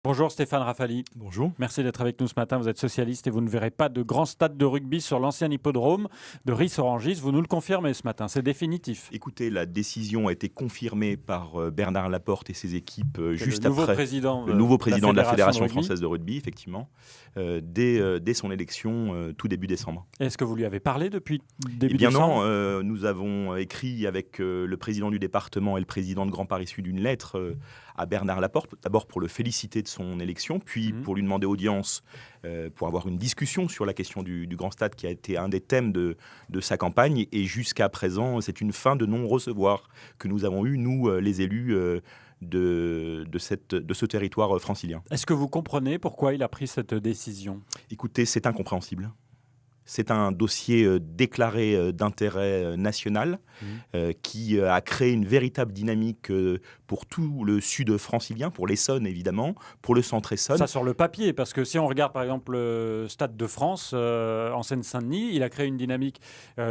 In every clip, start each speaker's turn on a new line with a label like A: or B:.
A: Bonjour Stéphane Rafali.
B: Bonjour.
A: Merci d'être avec nous ce matin. Vous êtes socialiste et vous ne verrez pas de grand stade de rugby sur l'ancien hippodrome de Ris-Orangis. Vous nous le confirmez ce matin, c'est définitif.
B: Écoutez, la décision a été confirmée par Bernard Laporte et ses équipes juste
A: le nouveau
B: après
A: président,
B: le nouveau président de la Fédération
A: de rugby.
B: française de rugby, effectivement, dès son élection tout début décembre.
A: Est-ce que vous lui avez parlé depuis début
B: Eh bien
A: décembre?
B: non, nous avons écrit avec le président du département et le président de Grand Paris Sud une lettre à Bernard Laporte, d'abord pour le féliciter de son élection, puis pour lui demander audience pour avoir une discussion sur la question du grand stade qui a été un des thèmes de sa campagne. Et jusqu'à présent, c'est une fin de non-recevoir que nous avons eue, nous, les élus de ce territoire francilien.
A: Est-ce que vous comprenez pourquoi il a pris cette décision?
B: Écoutez, c'est incompréhensible. C'est un dossier déclaré d'intérêt national qui a créé une véritable dynamique pour tout le sud francilien, pour l'Essonne évidemment, pour le centre Essonne.
A: Ça sur le papier, parce que si on regarde par exemple le Stade de France en Seine-Saint-Denis, il a créé une dynamique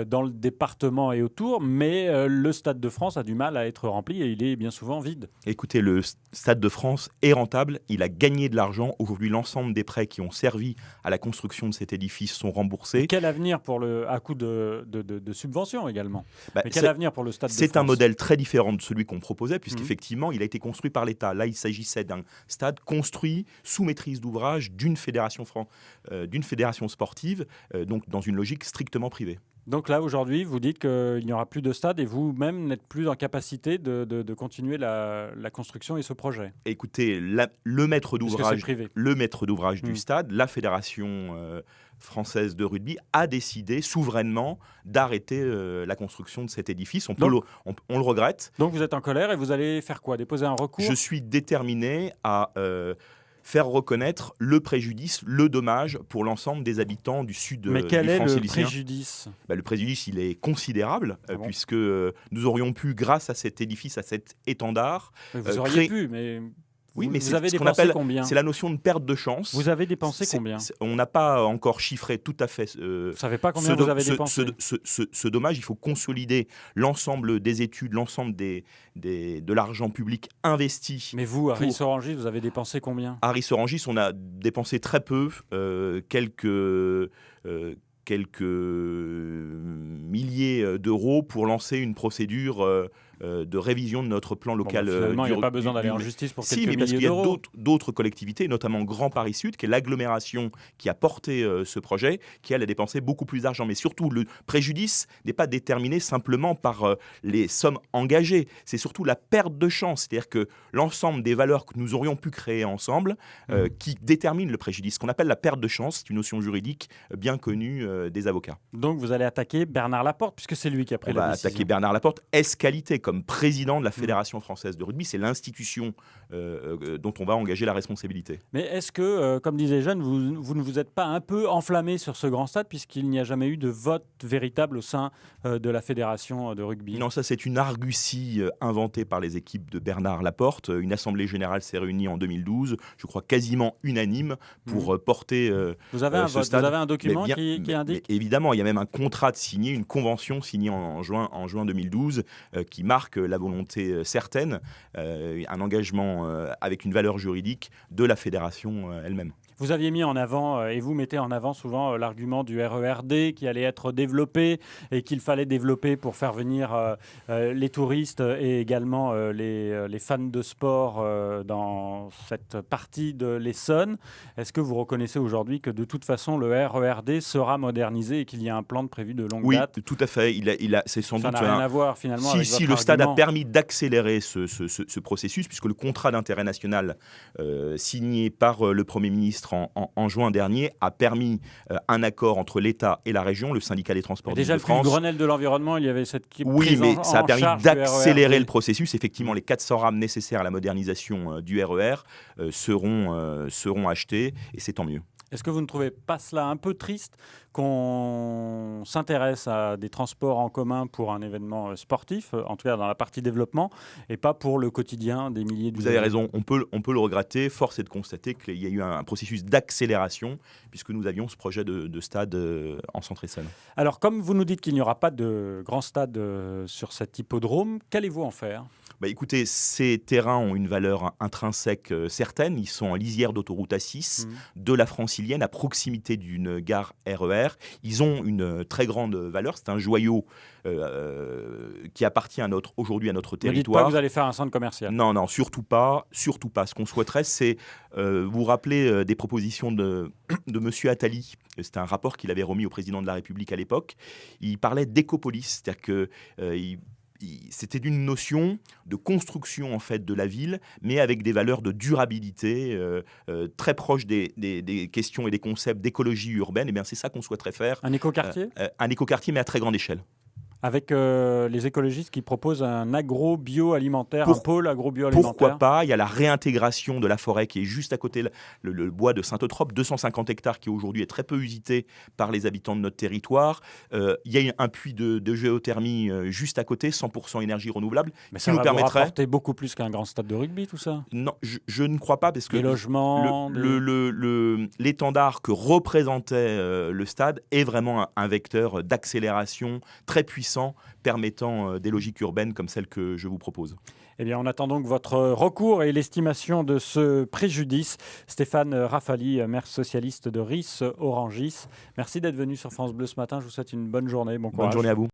A: dans le département et autour, mais le Stade de France a du mal à être rempli et il est bien souvent vide.
B: Écoutez, le Stade de France est rentable, il a gagné de l'argent. Aujourd'hui, l'ensemble des prêts qui ont servi à la construction de cet édifice sont remboursés.
A: Quel avenir à coût de subventions également? Mais quel avenir pour le Stade de France?
B: C'est un modèle très différent de celui qu'on proposait, puisqu'effectivement, il a été construit par l'État. Là, il s'agissait d'un stade construit sous maîtrise d'ouvrage d'une fédération sportive, donc dans une logique strictement privée.
A: Donc là, aujourd'hui, vous dites qu'il n'y aura plus de stade et vous-même n'êtes plus en capacité de continuer la construction et ce projet.
B: Écoutez, le maître d'ouvrage du stade, la Fédération française de rugby, a décidé souverainement d'arrêter la construction de cet édifice. On le regrette.
A: Donc vous êtes en colère et vous allez faire quoi? Déposer un recours?
B: Je suis déterminé à faire reconnaître le préjudice, le dommage pour l'ensemble des habitants du sud du francilicien.
A: Mais quel est le préjudice?
B: Le préjudice, il est considérable, puisque nous aurions pu, grâce à cet édifice, à cet étendard...
A: Vous auriez pu, mais...
B: Oui, mais
A: vous avez dépensé combien?
B: C'est la notion de perte de chance.
A: Vous avez dépensé combien?
B: On n'a pas encore chiffré tout à fait
A: vous ne savez pas combien vous avez dépensé?
B: Ce dommage. Il faut consolider l'ensemble des études, l'ensemble de l'argent public investi.
A: Mais vous, à Ris-Orangis, vous avez dépensé combien?
B: À Ris-Orangis, on a dépensé très peu, quelques milliers d'euros pour lancer une procédure de révision de notre plan local.
A: Finalement, il n'y a pas besoin d'aller en justice pour quelques milliers d'euros.
B: Si, mais parce qu'il y a d'autres collectivités, notamment Grand Paris Sud, qui est l'agglomération qui a porté ce projet, qui elle a dépensé beaucoup plus d'argent. Mais surtout, le préjudice n'est pas déterminé simplement par les sommes engagées. C'est surtout la perte de chance. C'est-à-dire que l'ensemble des valeurs que nous aurions pu créer ensemble qui détermine le préjudice. Ce qu'on appelle la perte de chance, c'est une notion juridique bien connue des avocats.
A: Donc vous allez attaquer Bernard Laporte, puisque c'est lui qui a pris la décision.
B: On va attaquer Bernard Laporte, qualité comme président de la Fédération française de rugby. C'est l'institution dont on va engager la responsabilité.
A: Mais est-ce que, comme disait Jeanne, vous ne vous êtes pas un peu enflammé sur ce grand stade, puisqu'il n'y a jamais eu de vote véritable au sein de la Fédération de rugby?
B: Non, ça c'est une argutie inventée par les équipes de Bernard Laporte. Une assemblée générale s'est réunie en 2012, je crois quasiment unanime, pour porter
A: vous avez un
B: ce
A: vote,
B: stade.
A: Vous avez un document qui indique?
B: Mais évidemment, il y a même un contrat de signé, une convention signée en juin 2012 qui marque la volonté certaine, un engagement avec une valeur juridique de la fédération elle-même.
A: Vous aviez mis en avant, et vous mettez en avant souvent l'argument du RERD qui allait être développé et qu'il fallait développer pour faire venir les touristes et également les fans de sport dans cette partie de l'Essonne. Est-ce que vous reconnaissez aujourd'hui que de toute façon le RERD sera modernisé et qu'il y a un plan de prévu de longue date?
B: Oui, tout à fait. C'est sans doute
A: ça n'a rien à voir finalement avec votre
B: le stade
A: argument.
B: a permis d'accélérer ce processus, puisque le contrat d'intérêt national signé par le Premier ministre en juin dernier a permis un accord entre l'État et la région, le syndicat des transports d'Île-de-France.
A: Déjà, depuis le Grenelle de l'environnement, il y avait cette
B: Oui, mais ça a permis d'accélérer le
A: processus.
B: processus. Effectivement, les 400 rames nécessaires à la modernisation du RER seront achetées, et c'est tant mieux.
A: Est-ce que vous ne trouvez pas cela un peu triste qu'on s'intéresse à des transports en commun pour un événement sportif, en tout cas dans la partie développement, et pas pour le quotidien des milliers d'usagers?
B: Vous avez raison, on peut le regretter. Force est de constater qu'il y a eu un processus d'accélération, puisque nous avions ce projet de stade en Centre-Essonne.
A: Alors, comme vous nous dites qu'il n'y aura pas de grand stade sur cet hippodrome, qu'allez-vous en faire?
B: Écoutez, ces terrains ont une valeur intrinsèque certaine. Ils sont en lisière d'autoroute A6 de la Francilienne, à proximité d'une gare RER. Ils ont une très grande valeur. C'est un joyau qui appartient aujourd'hui à notre territoire.
A: Ne dites pas que vous allez faire un centre commercial.
B: Non, non, surtout pas. Surtout pas. Ce qu'on souhaiterait, c'est vous rappeler des propositions de M. Attali. C'était un rapport qu'il avait remis au président de la République à l'époque. Il parlait d'écopolis, c'est-à-dire que c'était une notion de construction en fait de la ville, mais avec des valeurs de durabilité très proches des questions et des concepts d'écologie urbaine. Et bien c'est ça qu'on souhaiterait faire.
A: Un écoquartier
B: un écoquartier, mais à très grande échelle.
A: Avec les écologistes qui proposent un agro-bioalimentaire, un pôle agro-bioalimentaire.
B: Pourquoi pas? Il y a la réintégration de la forêt qui est juste à côté, le bois de Saint-Eutrope, 250 hectares qui aujourd'hui est très peu usité par les habitants de notre territoire. Il y a un puits de géothermie juste à côté, 100% énergie renouvelable.
A: Mais
B: qui
A: ça
B: nous
A: va
B: permettrait...
A: vous rapporter beaucoup plus qu'un grand stade de rugby, tout ça?
B: Non, je ne crois pas, parce que
A: les logements,
B: l'étendard que représentait le stade est vraiment un vecteur d'accélération très puissant, permettant des logiques urbaines comme celle que je vous propose.
A: Eh bien, on attend donc votre recours et l'estimation de ce préjudice. Stéphane Rafali, maire socialiste de Ris-Orangis. Merci d'être venu sur France Bleu ce matin. Je vous souhaite une bonne journée. Bon courage.
B: Bonne journée à vous.